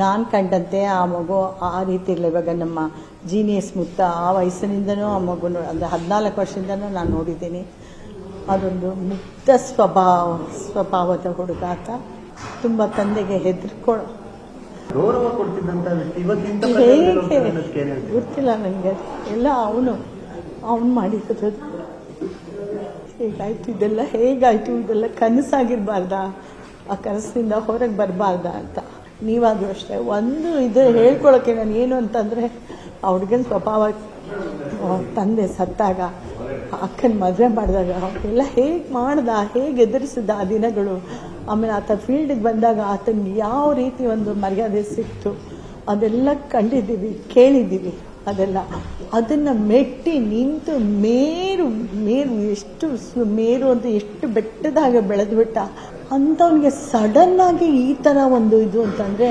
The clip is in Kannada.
ನಾನು ಕಂಡಂತೆ ಆ ಮಗು ಆ ರೀತಿ ಇಲ್ಲ. ಇವಾಗ ನಮ್ಮ ಜೀನಿಯಸ್ ಮುತ್ತ ಆ ವಯಸ್ಸಿನಿಂದನೂ ಆ ಮಗುನು ಅಂದರೆ 14 ವರ್ಷದಿಂದನೂ ನಾನು ನೋಡಿದ್ದೀನಿ. ಅದೊಂದು ಮುಕ್ತ ಸ್ವಭಾವದ ಹುಡುಗ ಆತ. ತುಂಬ ತಂದೆಗೆ ಹೆದರ್ಕೊಳ್ಳೋ ಗೌರವ ಕೊಡ್ತಿದ್ದಂತ ಹೇಗೆ ಗೊತ್ತಿಲ್ಲ ನನಗೆ. ಎಲ್ಲ ಅವನು ಮಾಡಿರೋದು. ಹೇಗಾಯ್ತು ಇದೆಲ್ಲ, ಹೇಗಾಯ್ತು ಇದೆಲ್ಲ? ಕನಸಾಗಿರ್ಬಾರ್ದಾ? ಆ ಕನಸಿನಿಂದ ಹೊರಗೆ ಬರಬಾರ್ದಾ ಅಂತ. ನೀವಾದರೂ ಅಷ್ಟೇ ಒಂದು ಇದು ಹೇಳ್ಕೊಳಕ್ಕೆ ನಾನು ಏನು ಅಂತಂದರೆ, ಆ ಹುಡುಗನ ಸ್ವಭಾವ ತಂದೆ ಸತ್ತಾಗ ಅಕ್ಕನ ಮದುವೆ ಮಾಡಿದಾಗ ಅವರೆಲ್ಲ ಹೇಗೆ ಮಾಡ್ದ, ಹೇಗೆ ಎದುರಿಸಿದ ಆ ದಿನಗಳು. ಆಮೇಲೆ ಆತ ಫೀಲ್ಡಿಗೆ ಬಂದಾಗ ಆತನಿಗೆ ಯಾವ ರೀತಿ ಒಂದು ಮರ್ಯಾದೆ ಸಿಕ್ತು ಅದೆಲ್ಲ ಕಂಡಿದ್ದೀವಿ, ಕೇಳಿದ್ದೀವಿ. ಅದನ್ನು ಮೆಟ್ಟಿ ನಿಂತು ಮೇರು ಎಷ್ಟು ಮೇರು ಅಂತ ಎಷ್ಟು ಬೆಟ್ಟದಾಗ ಬೆಳೆದ್ಬಿಟ್ಟ ಅಂಥವನಿಗೆ ಸಡನ್ನಾಗಿ ಈ ಥರ ಒಂದು ಇದು ಅಂತಂದರೆ